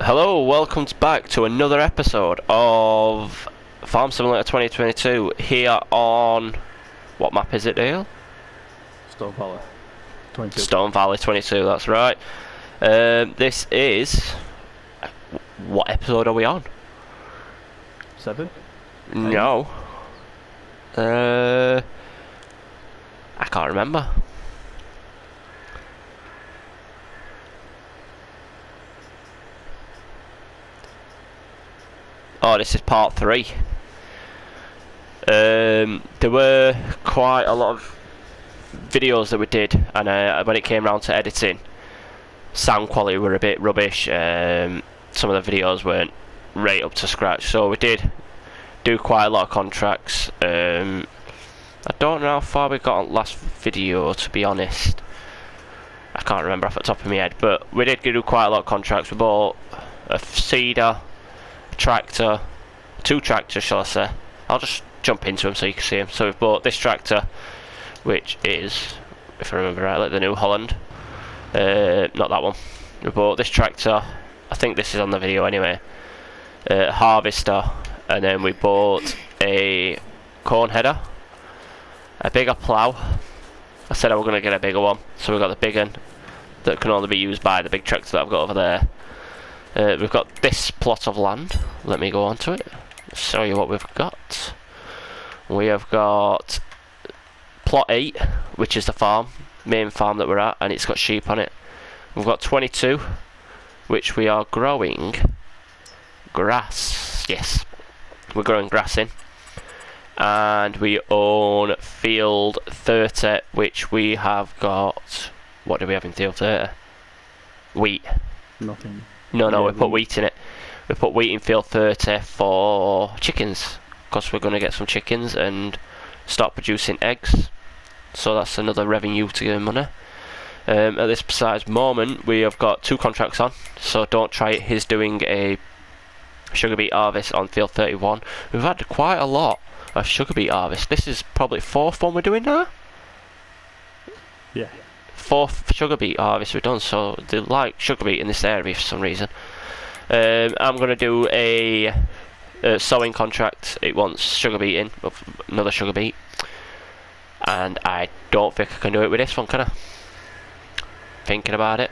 Hello, welcome back to another episode of Farm Simulator 2022 here on... What map is it, Dale? Stone Valley 22. Stone Valley 22, that's right. This is... What episode are we on? 7? No. I can't remember. Oh, this is part 3. There were quite a lot of videos that we did, and when it came round to editing, sound quality were a bit rubbish. Some of the videos weren't right up to scratch, so we did do quite a lot of contracts. I don't know how far we got on last video, to be honest. I can't remember off the top of my head, but we did do quite a lot of contracts. We bought a seeder, tractor, 2 tractors shall I say. I'll just jump into them so you can see them. So we've bought this tractor, which is, if I remember rightly, the New Holland. Not that one. We bought this tractor, I think this is on the video anyway, harvester, and then we bought a corn header, a bigger plough. I said I was going to get a bigger one, so we've got the big one that can only be used by the big tractor that I've got over there. We've got this plot of land. Let me go on to it, show you what we've got. We have got plot 8, which is the farm, main farm that we're at, and it's got sheep on it. We've got 22, which we are growing grass. Yes, we're growing grass in. And we own field 30, which we have got... What do we have in field 30? Wheat. Nothing. No, Yeah, we put wheat in it. We put wheat in field 30 for chickens, because we're going to get some chickens and start producing eggs. So that's another revenue to get money. At this precise moment, we have got 2 contracts on, so don't try it. He's doing a sugar beet harvest on field 31. We've had quite a lot of sugar beet harvest. This is probably 4th one we're doing now. Yeah. 4th sugar beet harvest we've done, so they like sugar beet in this area for some reason. I'm going to do a sowing contract. It wants sugar beet in, another sugar beet, and I don't think I can do it with this one, can I? Thinking about it,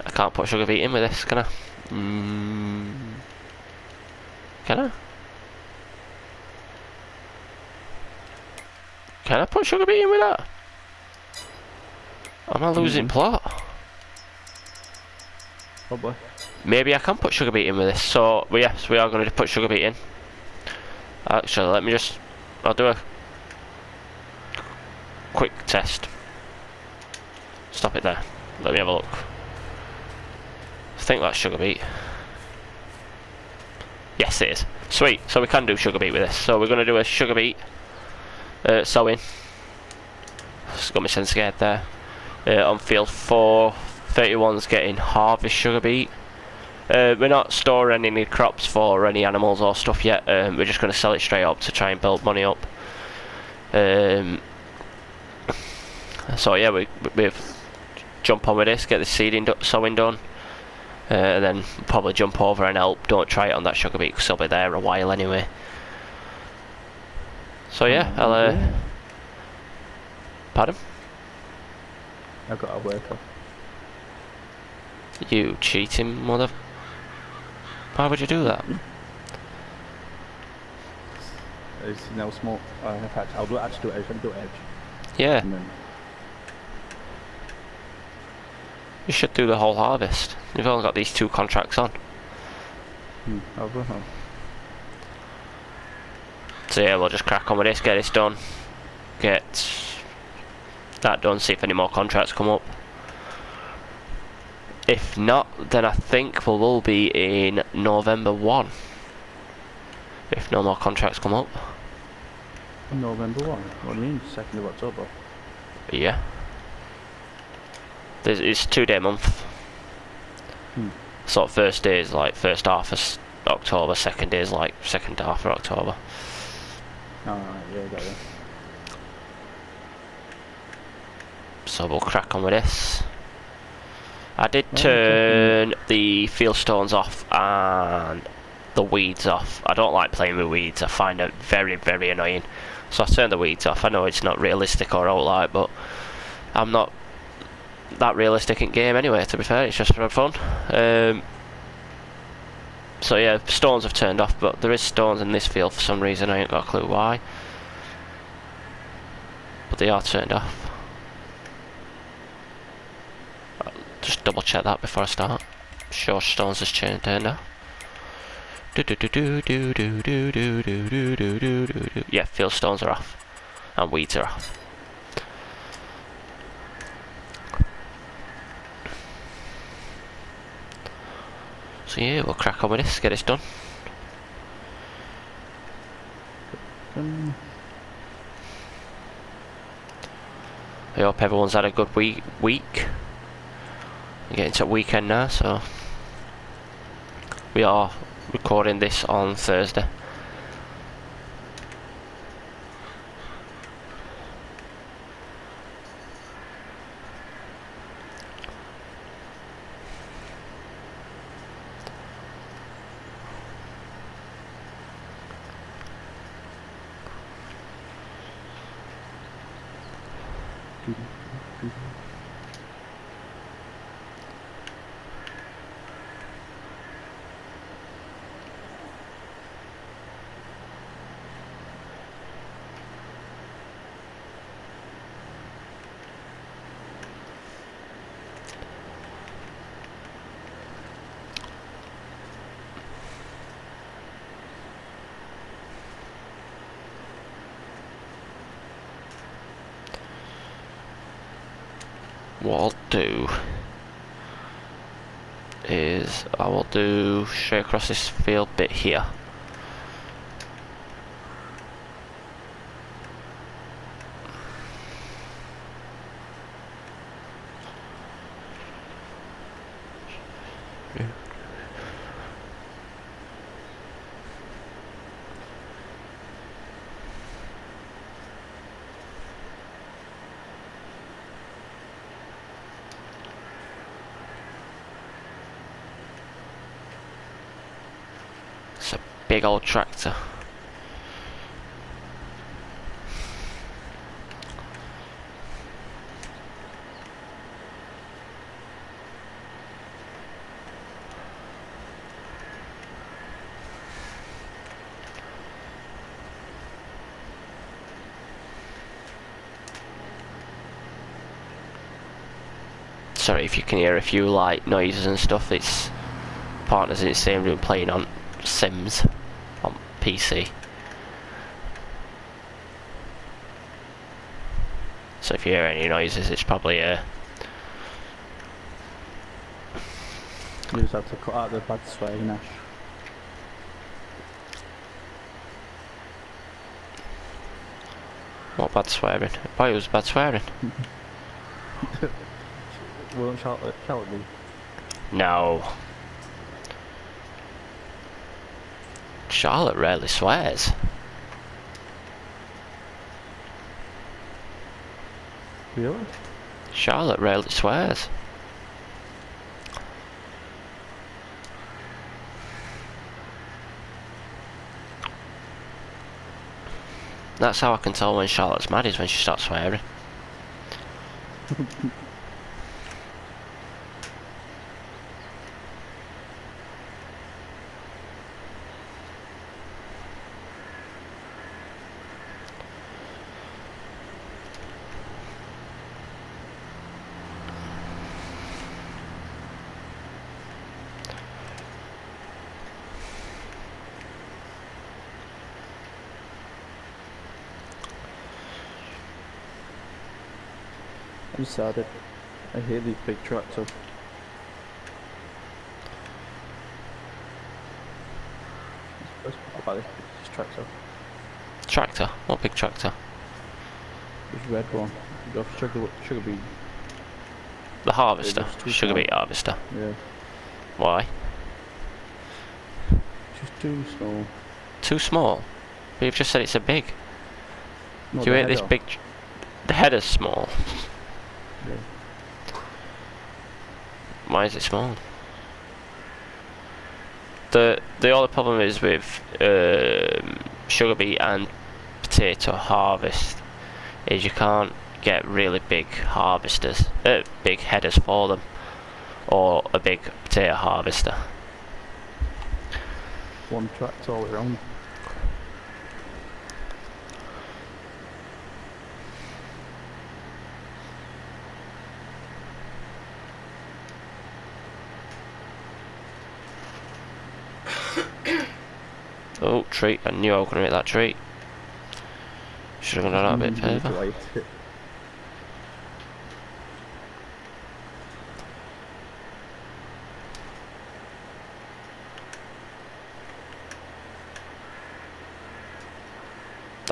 I can't put sugar beet in with this, can I? Can I? Can I put sugar beet in with that? Am I losing plot? Probably. Maybe I can put sugar beet in with this. So yes, we are going to put sugar beet in. Actually, let me just... I'll do a quick test. Stop it there. Let me have a look. I think that's sugar beet. Yes, it is. Sweet. So we can do sugar beet with this. So we're going to do a sugar beet sowing. Just got me sense scared there. On field 4, 31's getting harvest sugar beet. We're not storing any crops for any animals or stuff yet. We're just going to sell it straight up to try and build money up. So yeah, we've jump on with this, get the seeding sowing done, and then probably jump over and help. Don't try it on that sugar beet because it'll be there a while anyway. So yeah, I'll pardon? I've got a worker. You cheating mother... Why would you do that? It's no small. In fact, I'll actually do it. I'll do it edge. Yeah, And then you should do the whole harvest. You've only got these 2 contracts on. I'll go home. So yeah, we'll just crack on with this, get this done, get that done, see if any more contracts come up. If not, then I think we will be in November 1. If no more contracts come up. November 1? What do you mean? 2nd of October? Yeah. It's 2-day month. So first day is like first half of October, second day is like second half of October. Alright, yeah, got you. So we'll crack on with this. I did turn the field stones off and the weeds off. I don't like playing with weeds. I find them very, very annoying. So I turned the weeds off. I know it's not realistic or outright, but I'm not that realistic in game anyway, to be fair. It's just for fun. So yeah, stones have turned off, but there is stones in this field for some reason. I ain't got a clue why. But they are turned off. Just double check that before I start. Sure, stones has turned off. Yeah, field stones are off. And weeds are off. So yeah, we'll crack on with this, get this done. I hope everyone's had a good week. We're getting to weekend now, so we are recording this on Thursday. What I'll do is I will do straight across this field bit here. It's a big old tractor. Sorry if you can hear a few like noises and stuff. It's partners in the same room playing on Sims on PC. So if you hear any noises, it's probably You just have to cut out the bad swearing, Ash. what bad swearing. Why it was bad swearing? Won't shout at me. No. Charlotte rarely swears. Really? Charlotte rarely swears. That's how I can tell when Charlotte's mad, is when she starts swearing. I'm sad. I hate these big tractors. Let's talk about this tractor. Tractor? What big tractor? This red one. You got sugar beet. The harvester? It's too Sugar small. beet harvester. Yeah. Why? Just too small. Too small? But you've just said it's a big. No, Do you the hate this header. big... The header's small. Yeah. Why is it small? The only problem is with sugar beet and potato harvest is you can't get really big harvesters, big headers for them, or a big potato harvester. One tractor all around. Oh, tree! I knew I was going to hit that tree. Should have gone that a bit further. Manipulate.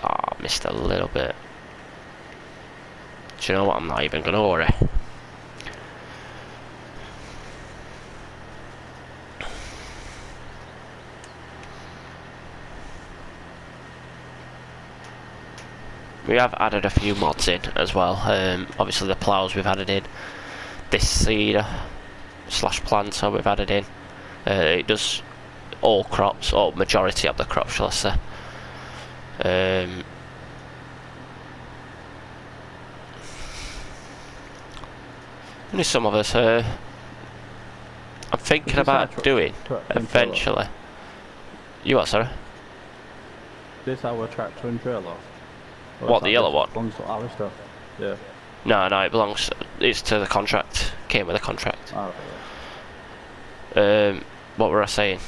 Ah, missed a little bit. Do you know what? I'm not even going to worry. We have added a few mods in as well. Obviously the ploughs we've added in. This seeder / planter we've added in. It does all crops, or majority of the crops, shall I say. Only some of us. I'm thinking about doing eventually. You what, sorry? This our tractor and trailer. What, the yellow one? Belongs to our stuff. Yeah. No, it belongs. It's to the contract. Came with a contract. Oh, yeah. What were I saying?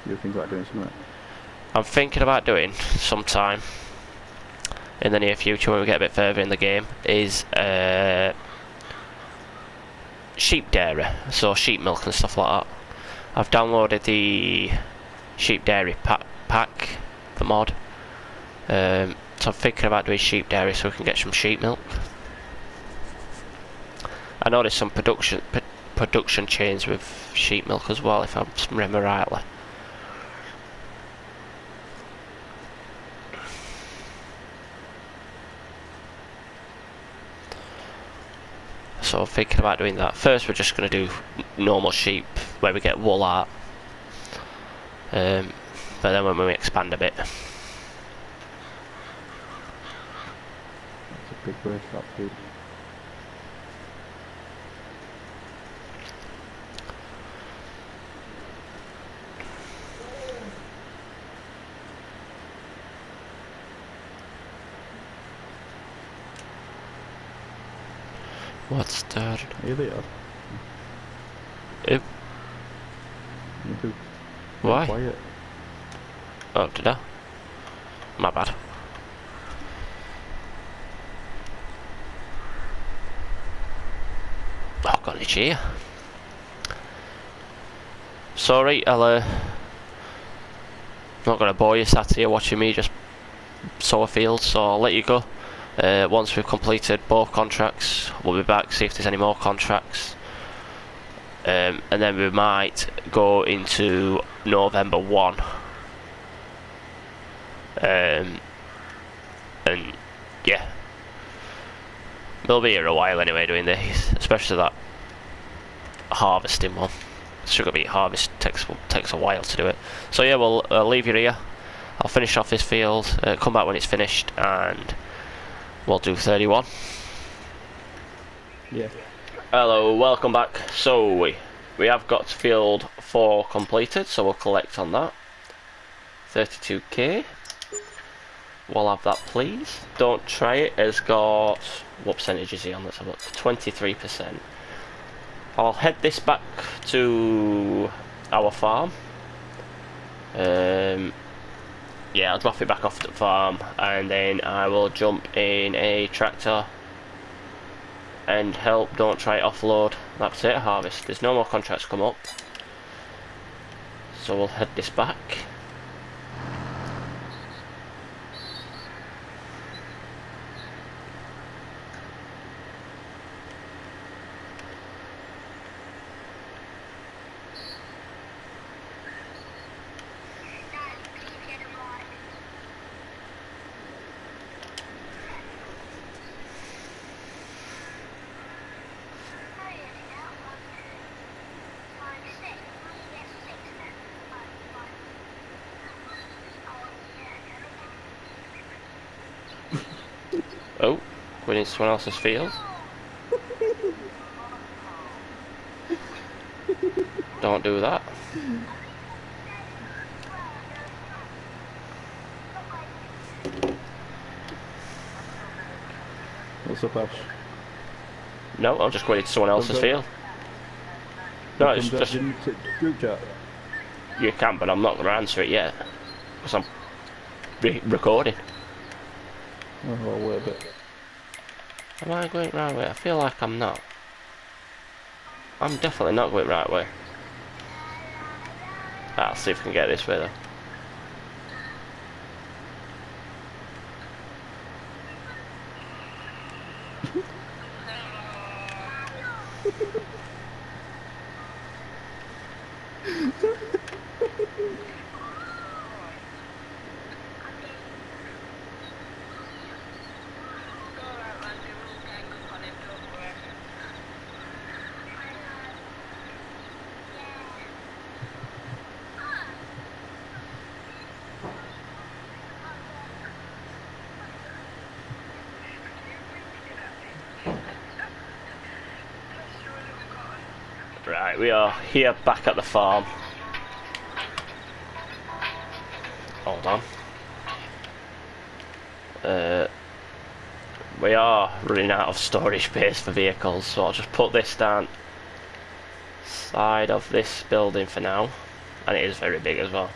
You think about doing something? I'm thinking about doing sometime in the near future when we get a bit further in the game is sheep dairy, so sheep milk and stuff like that. I've downloaded the sheep dairy pack, the mod. So I'm thinking about doing sheep dairy so we can get some sheep milk. I know there's some production chains with sheep milk as well, if I remember rightly. So I'm thinking about doing that. First we're just going to do normal sheep where we get wool out. But then when we expand a bit. It's a big waste that food. What's that? Are they are? Yep. You do. Why? Quiet. Oh, did I? My bad. Oh, got any cheer. Sorry, I'm not going to bore you sat here watching me just sow a field, so I'll let you go. Once we've completed both contracts, we'll be back, see if there's any more contracts. And then we might go into November 1. And yeah, we'll be here a while anyway doing this, especially that harvesting one. Sugar beet harvest takes a while to do it. So yeah, I'll leave you here. I'll finish off this field, come back when it's finished, and we'll do 31. Yeah. Hello, welcome back. So we have got field 4 completed, so we'll collect on that. 32k. We'll have that, please. Don't try it. Has got, what percentage is he on? Let's have a look. 23%. I'll head this back to our farm. Yeah, I'll drop it back off at the farm, and then I will jump in a tractor and help Don't Try it offload that potato harvest. There's no more contracts come up, so we'll head this back. Going into someone else's field. Don't do that. What's up, Ash? No, I'm just going into someone else's field. No, it's just... Group chat. You can, but I'm not going to answer it yet. Because I'm recording. Oh, I'll wait a bit. Am I going the right way? I feel like I'm not. I'm definitely not going the right way. I'll see if we can get this way though. Right, we are here back at the farm. Hold on. We are running out of storage space for vehicles, so I'll just put this down side of this building for now. And it is very big as well.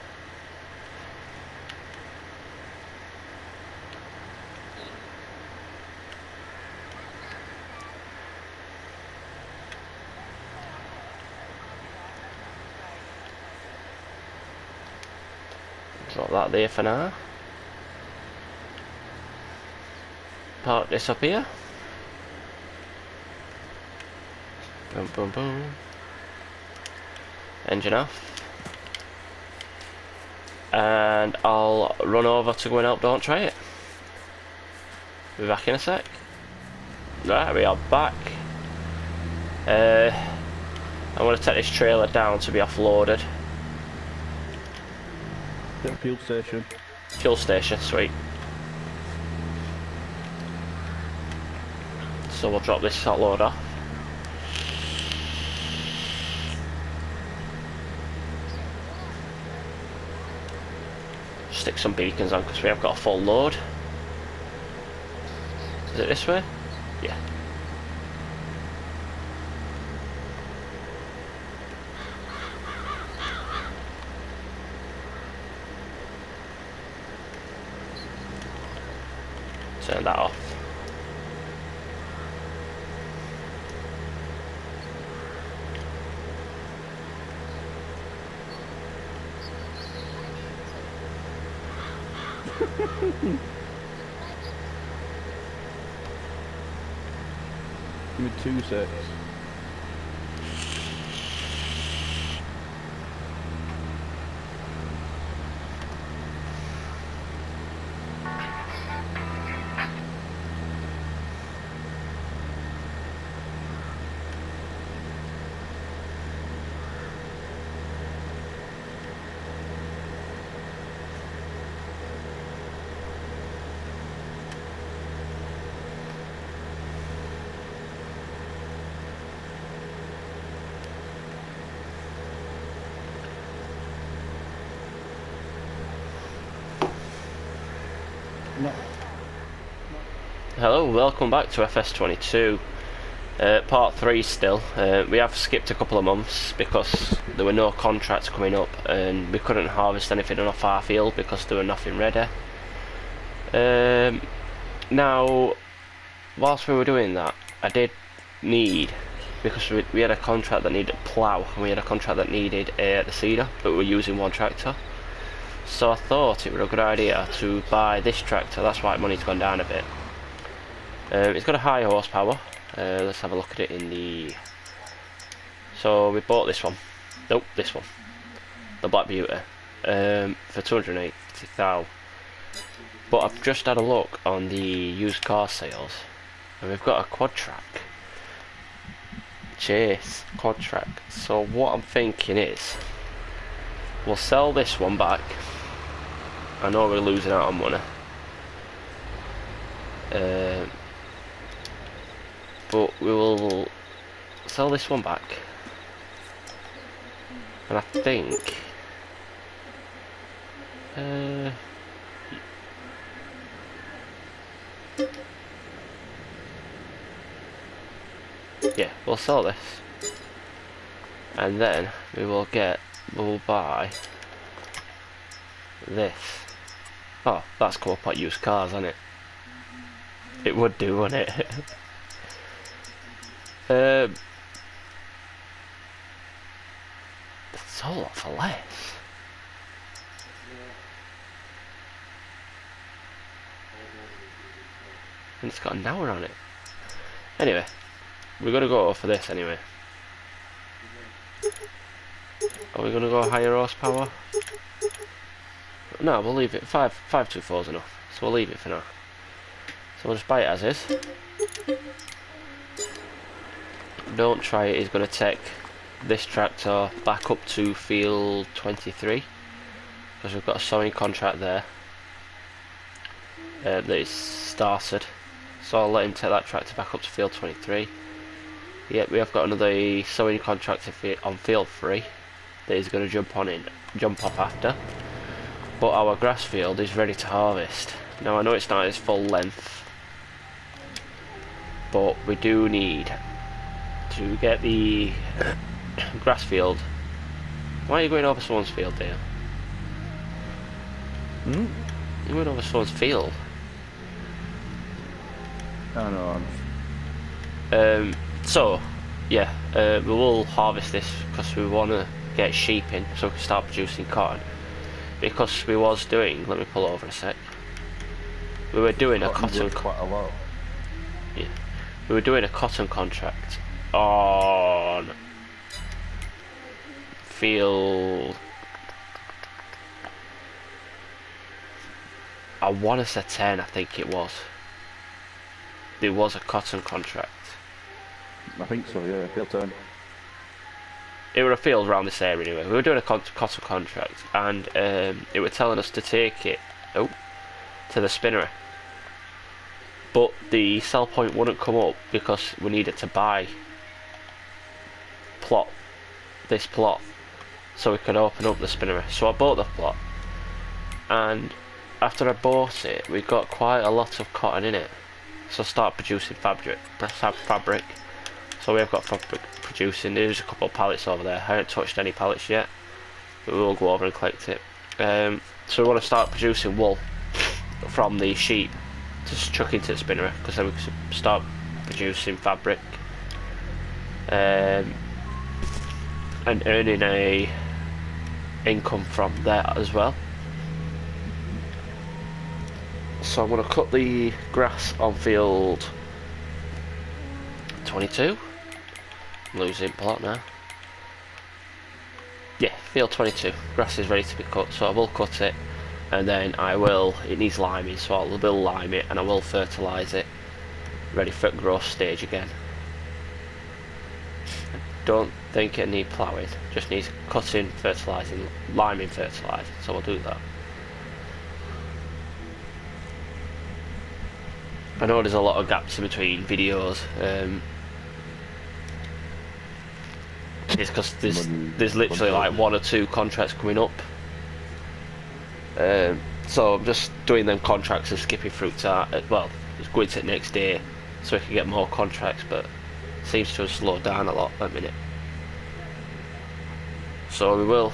Drop that there for now. Park this up here. Boom, boom, boom. Engine off. And I'll run over to go and help Don't Try It. Be back in a sec. Right, we are back. I'm going to take this trailer down to be offloaded. Get a fuel station. Fuel station, sweet. So we'll drop this hot load off. Stick some beacons on because we have got a full load. Is it this way? Yeah. Turn that off. Give me 2 secs. No. Hello, welcome back to FS22. Part 3 still. We have skipped a couple of months because there were no contracts coming up and we couldn't harvest anything off our field because there were nothing ready. Now, whilst we were doing that, I did need, because we had a contract that needed plough and we had a contract that needed the seeder, but we were using one tractor. So I thought it was a good idea to buy this tractor. That's why money's gone down a bit. It's got a high horsepower. Let's have a look at it in the... So we bought this one. Nope, this one. The Black Beauty. For 280,000. But I've just had a look on the used car sales. And we've got a quad track. Chase quad track. So what I'm thinking is, we'll sell this one back. I know we're losing out on money. but we will sell this one back, and I think yeah, we'll sell this, and then we'll buy this. Oh, that's come up at used cars, isn't it? It would do, wouldn't it? It's a lot for less. And it's got an hour on it. Anyway, we're gonna go for this anyway. Are we gonna go higher horsepower? No, we'll leave it. 524 is enough. So we'll leave it for now. So we'll just buy it as is. Don't try it is gonna take this tractor back up to field 23 because we've got a sowing contract there that is started. So I'll let him take that tractor back up to field 23. Yep, we have got another sowing contract on field 3 that he's going to jump off after. But our grass field is ready to harvest. Now I know it's not its full length, but we do need to get the grass field. Why are you going over someone's field there? You're going over someone's field. I know. So, yeah, we will harvest this because we want to get sheep in so we can start producing cotton. Because we was doing, let me pull over a sec. We were doing a cotton. Quite a lot. Yeah, we were doing a cotton contract on field. I want to say 10. I think it was. There was a cotton contract. I think so, yeah, field turn. It was a field around this area anyway. We were doing a cotton contract, and it were telling us to take it to the spinnery. But the sell point wouldn't come up because we needed to buy this plot, so we could open up the spinnery. So I bought the plot, and after I bought it, we got quite a lot of cotton in it. So start producing fabric. So we have got fabric producing. There's a couple of pallets over there. I haven't touched any pallets yet, but we will go over and collect it. So we want to start producing wool from the sheep to chuck into the spinnery, because then we can start producing fabric and earning a income from that as well. So I'm going to cut the grass on field 22. I'm losing plot now. Yeah, field 22. Grass is ready to be cut, so I will cut it, and then it needs liming, so I will lime it and I will fertilise it, ready for growth stage again. I don't think it needs ploughing, just needs cutting, fertilising, liming, fertilising, so we'll do that. I know there's a lot of gaps in between videos. It's because there's literally like 1 or 2 contracts coming up. So I'm just doing them contracts and skipping through to well, just going to the next day so we can get more contracts, but it seems to have slowed down a lot at the minute. So we will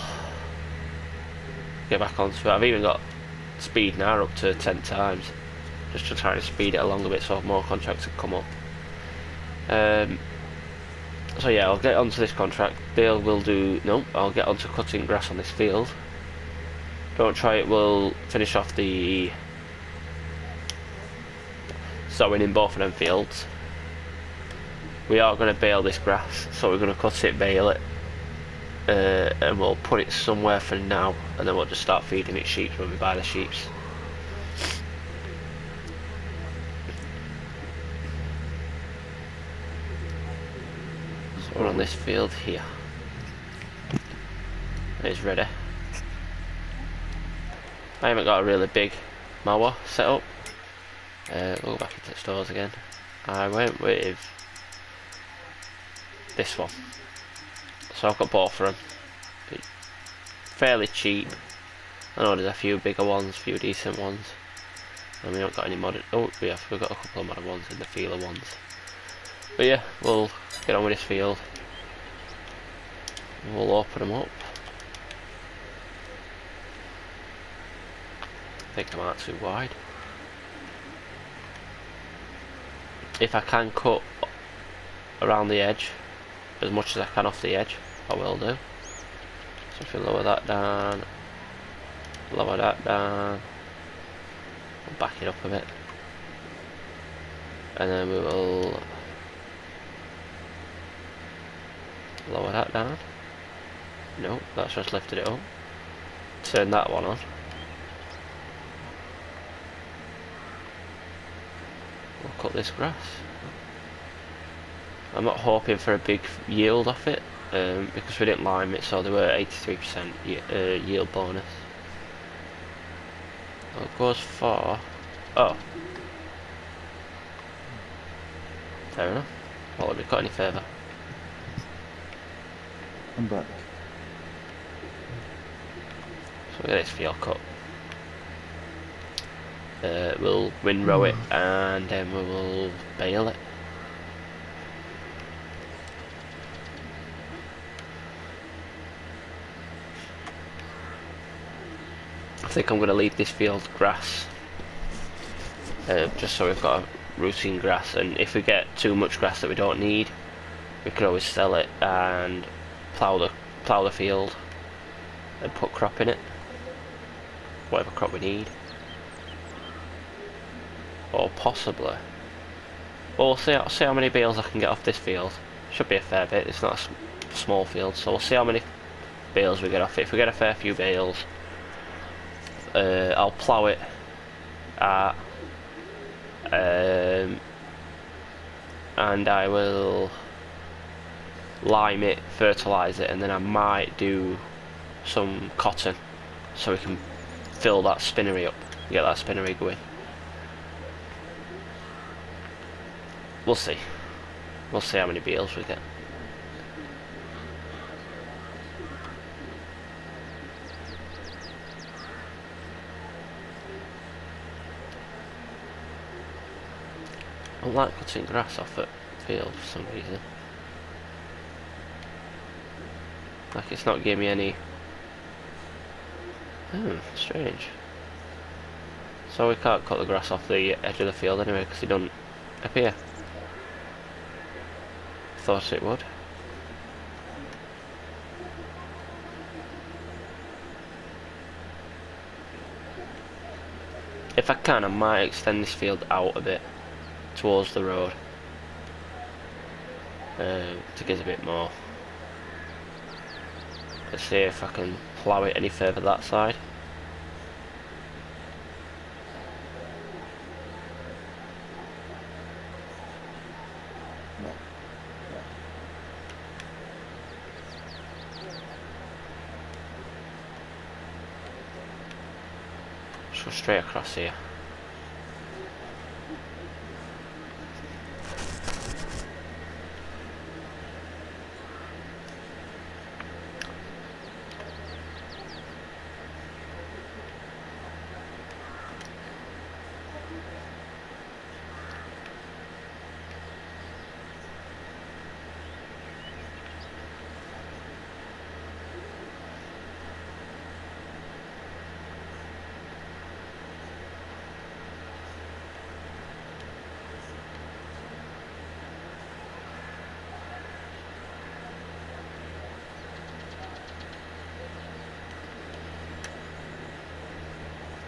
get back onto it. I've even got speed now up to 10 times. Just to try and speed it along a bit so more contracts can come up. So yeah, I'll get onto this contract. Dale will do. No, I'll get onto cutting grass on this field. Don't try it. We'll finish off the sowing in both of them fields. We are going to bale this grass, so we're going to cut it, bale it, and we'll put it somewhere for now, and then we'll just start feeding it sheep when we buy the sheep. We're on this field here. It's ready. I haven't got a really big mower set up. We'll go back into the stores again. I went with this one. So I've got both of them. Fairly cheap. I know there's a few bigger ones, a few decent ones. And we haven't got any modded. Oh, yeah, we've got a couple of modded ones in the feeler ones. But yeah, we'll get on with this field. We'll open them up. I think I'm out too wide. If I can cut around the edge as much as I can off the edge, I will do. So if you lower that down, lower that down, we'll back it up a bit, and then we will lower that down. No, that's just lifted it up. Turn that one on. We'll cut this grass. I'm not hoping for a big yield off it, because we didn't lime it, so there were 83% yield bonus. Well, it goes for... oh. Fair enough. What would we cut any further? I'm back. So we get this field cut. We'll windrow it and then we will bale it. I think I'm going to leave this field grass, just so we've got a routine grass, and if we get too much grass that we don't need, we can always sell it and plough the field and put crop in it, whatever crop we need. Or possibly, well, we'll see how many bales I can get off this field. Should be a fair bit, it's not a small field, so we'll see how many bales we get off it. If we get a fair few bales, I'll plough it at, and I will lime it, fertilise it, and then I might do some cotton so we can fill that spinnery up, get that spinnery going. We'll see. We'll see how many bales we get. I don't like cutting grass off at field for some reason. Like it's not giving me any... strange. So we can't cut the grass off the edge of the field anyway because it doesn't appear. Thought it would. If I can, I might extend this field out a bit towards the road to get a bit more. Let's see if I can plough it any further that side. Just go straight across here.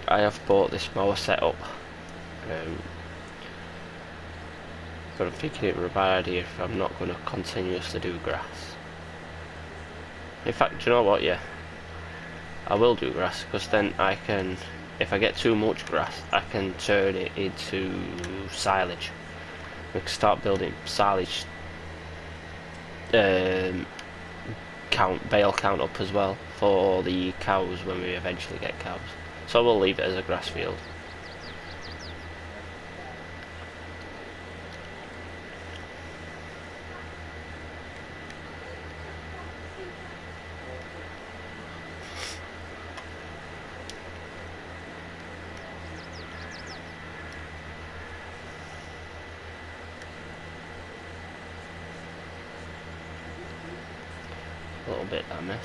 I have bought this mower setup, but I'm thinking it would be a bad idea if I'm not going to continuously do grass. In fact, do you know what, yeah, I will do grass, because then I can, if I get too much grass, I can turn it into silage. We can start building silage bale count up as well for the cows when we eventually get cows. So we'll leave it as a grass field. little bit that I missed.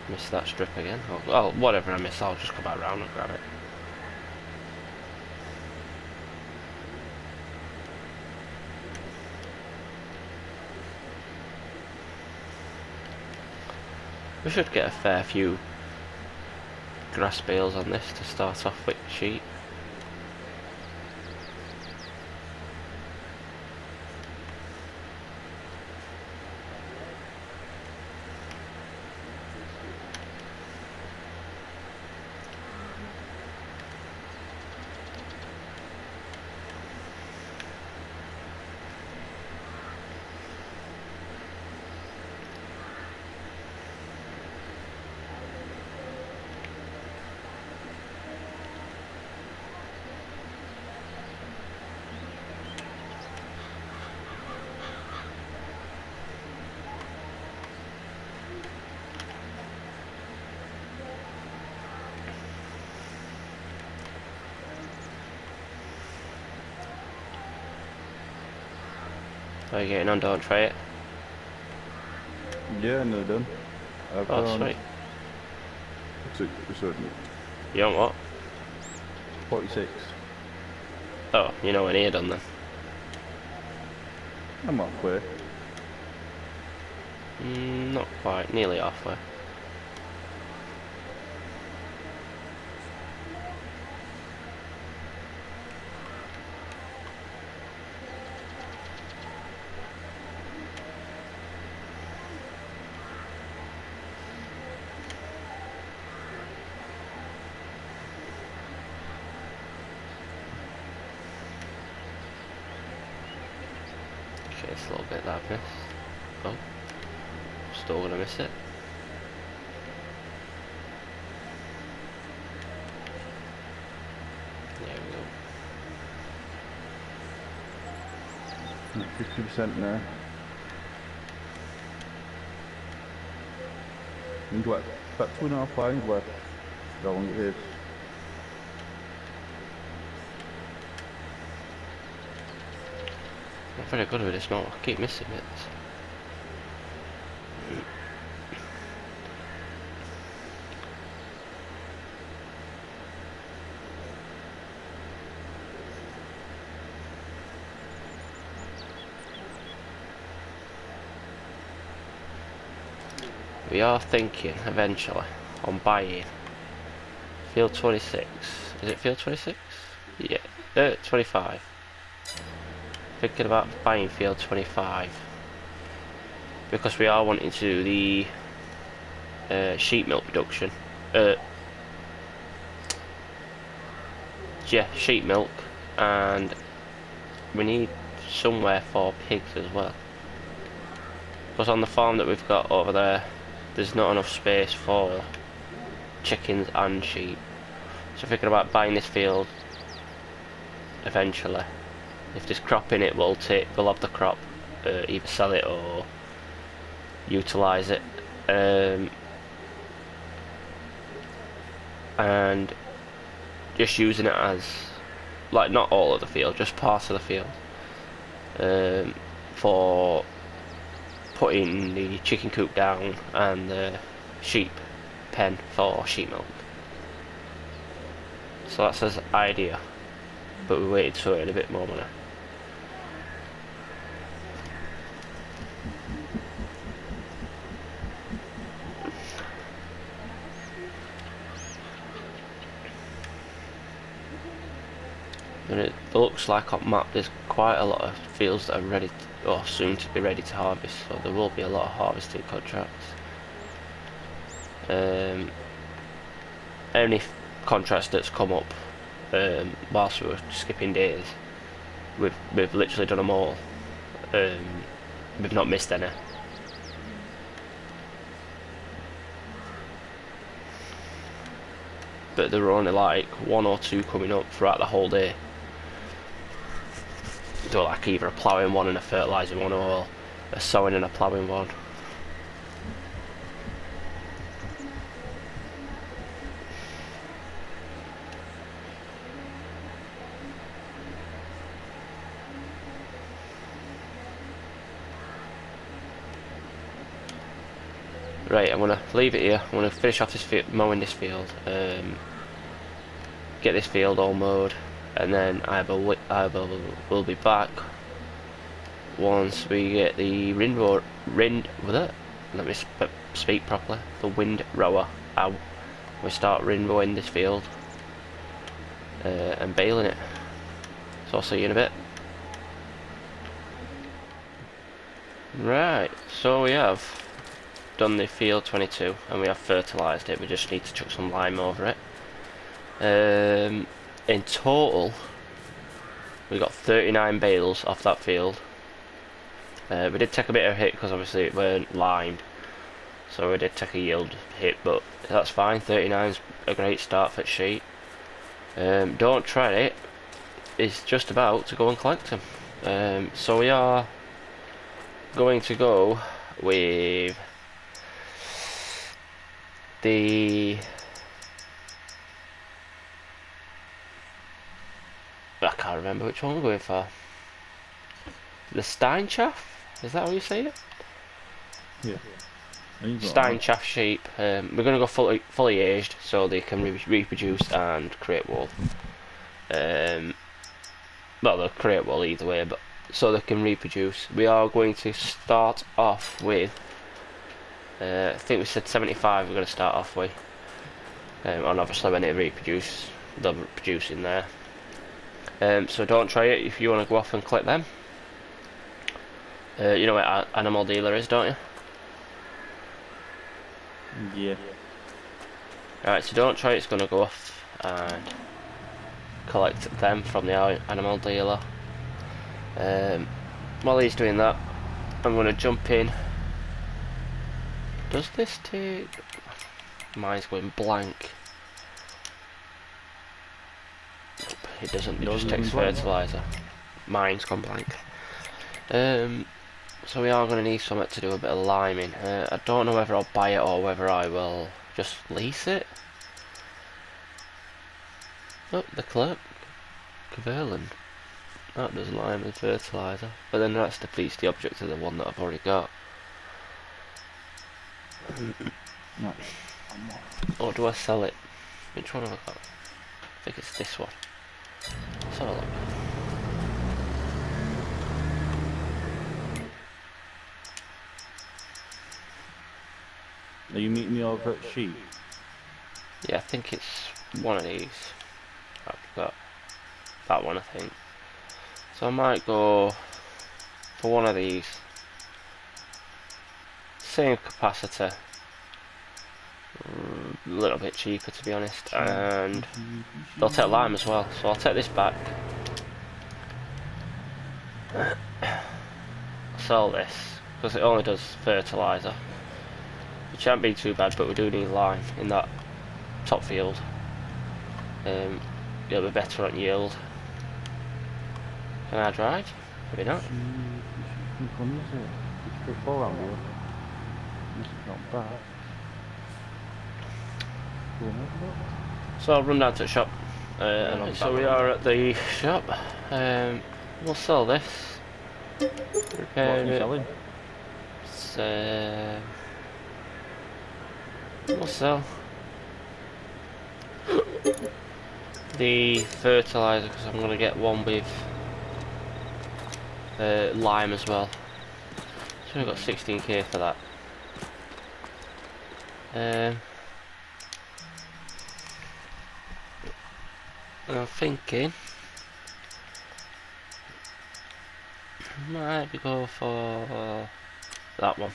Missed that strip again. Oh, well, whatever I miss, I'll just come back round and grab it. We should get a fair few grass bales on this to start off with sheep. How are you getting on? Don't try it. Yeah, nearly done. I've Oh, gone sweet. to You want what? 46. Oh, you know when you're done then. I'm halfway. Not quite. Nearly halfway. Okay, it's a little bit that I've missed. Oh. Still gonna miss it. There we go. 50% now. You've got about 2.5 lines left. How long it is. I'm very good with this now. I keep missing bits. We are thinking eventually on buying field 26. Is it field 26? Yeah, 25. Thinking about buying field 25 because we are wanting to do the sheep milk production. Yeah, sheep milk, and we need somewhere for pigs as well. Because on the farm that we've got over there, there's not enough space for chickens and sheep. So thinking about buying this field eventually. If there's crop in it, we'll have the crop, either sell it or utilise it, and just using it as, like, not all of the field, just part of the field, for putting the chicken coop down and the sheep pen for sheep milk. So that's his idea, but we waited to earn a bit more money. And it looks like on map there's quite a lot of fields that are ready to, or soon to be ready to harvest, so there will be a lot of harvesting contracts. Any contracts that's come up whilst we were skipping days, we've literally done them all. We've not missed any. But there were only like 1 or 2 coming up throughout the whole day. So like either a ploughing one and a fertilising one, or a sowing and a ploughing one. Right, I'm gonna leave it here. I'm gonna finish off this mowing this field. Get this field all mowed, and then I will be back once we get the let me speak properly. The wind rower out. We start windrowing this field and baling it. So I'll see you in a bit. Right, so we have done the field 22 and we have fertilised it. We just need to chuck some lime over it. In total, we got 39 bales off that field. We did take a bit of a hit because obviously it weren't limed, so we did take a yield hit, but that's fine. 39 is a great start for the sheet. Don't try it. It's just about to go and collect them. So we are going to go with the I can't remember which one we're going for. The Steinchaff? Is that how you say it? Yeah. Steinchaff sheep. We're going to go fully aged so they can reproduce and create wool. Well, they'll create wool either way, but so they can reproduce. We are going to start off with. I think we said 75. We're going to start off with, and obviously when they reproduce, they'll produce in there. So don't try it if you want to go off and collect them. You know where Animal Dealer is, don't you? Yeah. Alright, so don't try it. It's going to go off and collect them from the Animal Dealer. While he's doing that, I'm going to jump in. Does this take... Mine's going blank. It doesn't, it just takes fertiliser. Mine's gone blank. So we are going to need something to do a bit of liming. I don't know whether I'll buy it or whether I will just lease it. Oh, the clerk. Caverland. That does lime and fertiliser. But then that defeats the object of the one that I've already got. No. Or do I sell it? Which one have I got? I think it's this one. Let's have a look. Are you meeting me over at sheep? Yeah, I think it's one of these. I've got that one, I think. So I might go for one of these. Same capacitor. A little bit cheaper, to be honest, and they'll take lime as well, so I'll take this back. Sell this because it only does fertiliser, which can't be too bad, but we do need lime in that top field. It'll be better on yield. Can I drive? Maybe not. Not bad. So I'll run down to the shop. So we are at the shop. We'll sell this. Repair What are you it. selling? So we'll sell the fertiliser because I'm going to get one with lime as well. So we've got 16k for that. I'm thinking might go for that one.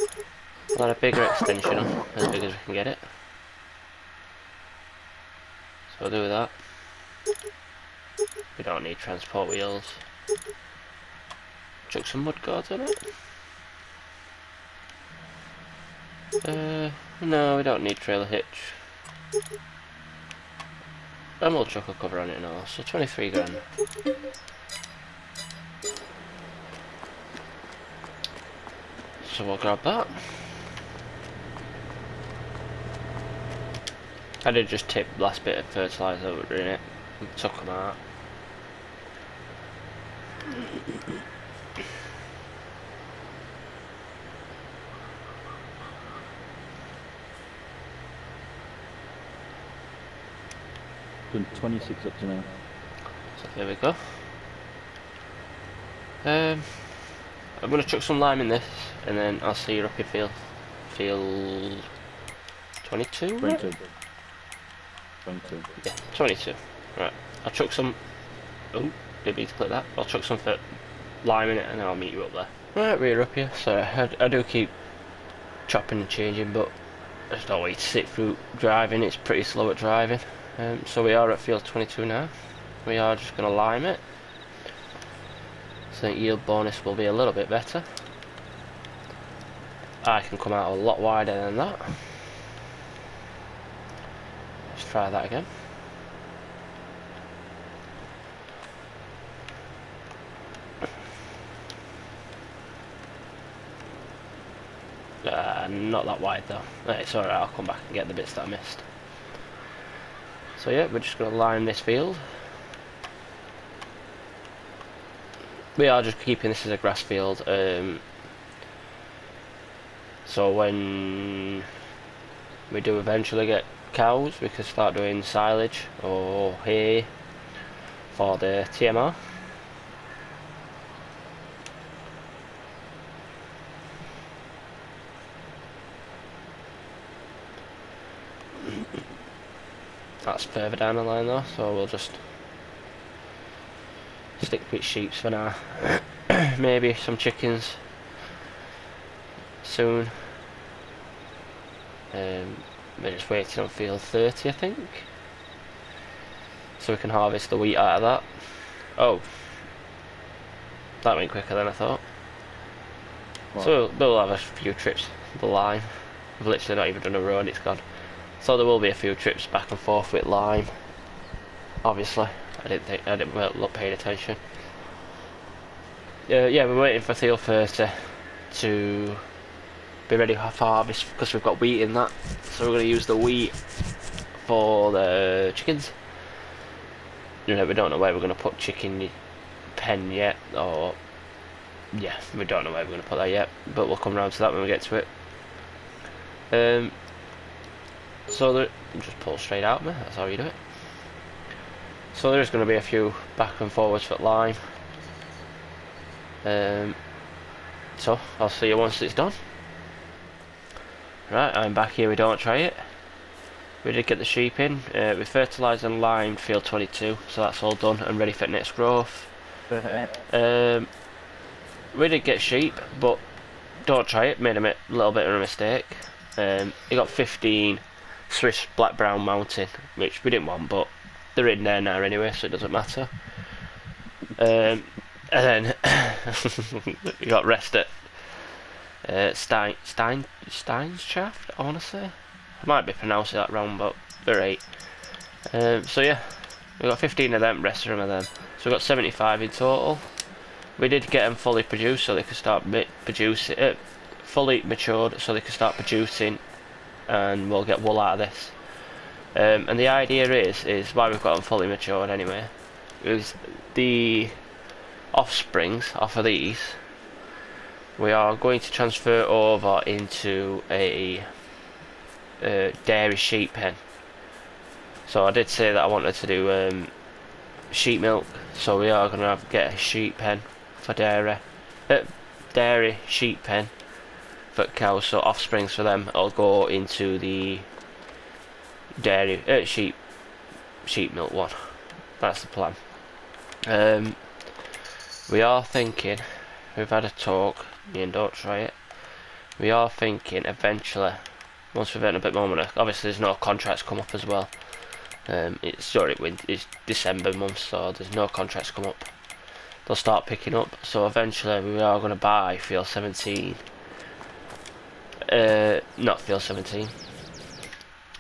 I've got a bigger extension on, as big as we can get it. So I'll do that. We don't need transport wheels. Chuck some mud guards on it. No, we don't need trailer hitch. And we'll chuck a cover on it now, so 23 grand. So we'll grab that. I did just tip the last bit of fertiliser over in it and took them out. Done 26 up to now. So there we go. I'm gonna chuck some lime in this, and then I'll see you up in field 22. 22. Right? 22. Yeah, 22. Right. I'll chuck some. Oh, didn't mean to click that. I'll chuck some lime in it, and then I'll meet you up there. Right, we're up here. So I do keep chopping and changing, but I just don't want you to sit through driving. It's pretty slow at driving. So we are at field 22 now. We are just going to lime it. So the yield bonus will be a little bit better. I can come out a lot wider than that. Let's try that again. Not that wide though. It's alright, I'll come back and get the bits that I missed. So yeah, we're just going to line this field. We are just keeping this as a grass field. So when we do eventually get cows, we can start doing silage or hay for the TMR. That's further down the line though, so we'll just stick with sheep for now. Maybe some chickens soon. We're just waiting on field 30, I think, so we can harvest the wheat out of that. Oh, that went quicker than I thought. What? So we'll have a few trips the line. We've literally not even done a row and it's gone. So there will be a few trips back and forth with lime. Obviously, I didn't look paying attention. Yeah, we're waiting for field 30 to be ready for harvest because we've got wheat in that. So we're going to use the wheat for the chickens. We don't know where we're going to put chicken pen yet, or yeah, we don't know where we're going to put that yet. But we'll come around to that when we get to it. So just pull straight out, man. That's how you do it. So there's going to be a few back and forwards for lime. So I'll see you once it's done. Right, I'm back here. We don't try it. We did get the sheep in. We fertilised and limed field 22, so that's all done and ready for next growth. We did get sheep, but don't try it. Made a little bit of a mistake. You got 15 Swiss Black Brown Mountain, which we didn't want, but they're in there now anyway, so it doesn't matter. And then you got rest at Steinschaft, I want to say. I might be pronouncing that wrong, but they're 8. So yeah, we got 15 of them, rest of them. So we got 75 in total. We did get them fully produced, so they could start producing. Fully matured, so they can start producing, and we'll get wool out of this. And the idea is why we've got them fully matured anyway, is the offsprings off of these we are going to transfer over into a dairy sheep pen. So I did say that I wanted to do sheep milk, so we are going to get a sheep pen for dairy sheep pen for cows, so offsprings for them will go into the dairy sheep milk one. That's the plan. We are thinking, we've had a talk, me and Don't Try It, we are thinking eventually, once we've earned a bit more money, obviously there's no contracts come up as well. It's December month, so there's no contracts come up. They'll start picking up, so eventually we are going to buy field 17. Not field 17.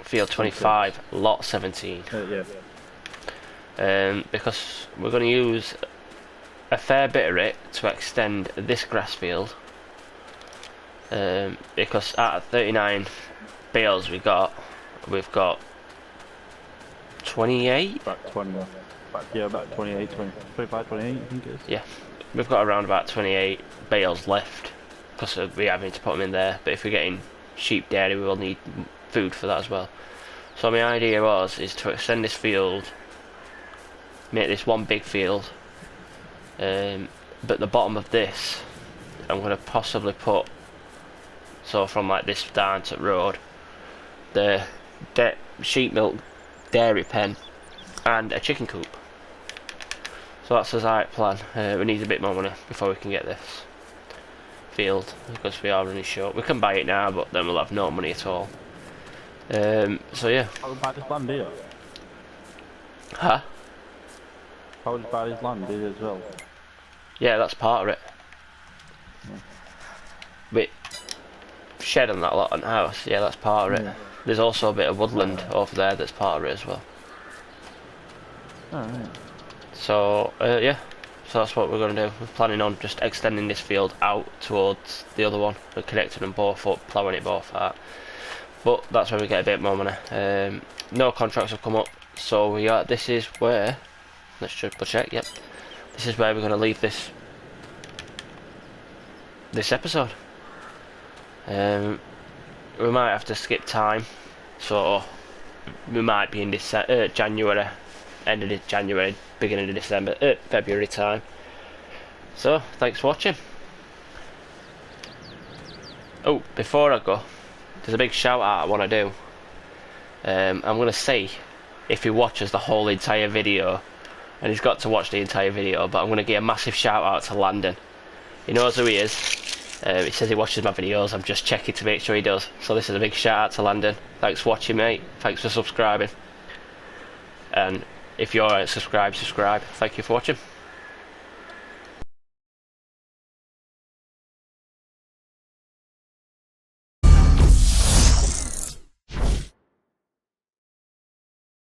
Field 25, lot 17. Yeah. Because we're going to use a fair bit of it to extend this grass field. Because out of 39 bales we've got 28. About 20. About 28, 25, 28, I think it is. Yeah, we've got around about 28 bales left because we're having to put them in there. But if we're getting sheep dairy, we will need food for that as well. So my idea is to extend this field make this one big field. But the bottom of this, I'm going to possibly put, so from like this down to the road, the sheep milk dairy pen and a chicken coop. So that's the right plan. We need a bit more money before we can get this field, because we are running short. We can buy it now, but then we'll have no money at all. So yeah. How would you buy this land here? Huh? How would you buy this land here as well? Yeah, that's part of it. Yeah. Bit shed on that lot on the house. Yeah, that's part of it. Yeah. There's also a bit of woodland over there that's part of it as well. Alright. So yeah, so that's what we're going to do. We're planning on just extending this field out towards the other one. We're connecting them both up, ploughing it both out. But that's where we get a bit more money. No contracts have come up, so we are. This is where. Let's triple check. Yep. This is where we're going to leave this episode. We might have to skip time, so we might be in this January, end of January, beginning of December, February time. So thanks for watching. Oh, before I go, there's a big shout out I want to do. I'm going to see if he watches the whole entire video. And he's got to watch the entire video, but I'm going to give a massive shout out to Landon. He knows who he is. He says he watches my videos. I'm just checking to make sure he does. So this is a big shout out to Landon. Thanks for watching, mate. Thanks for subscribing. And if you're subscribed, subscribe. Thank you for watching.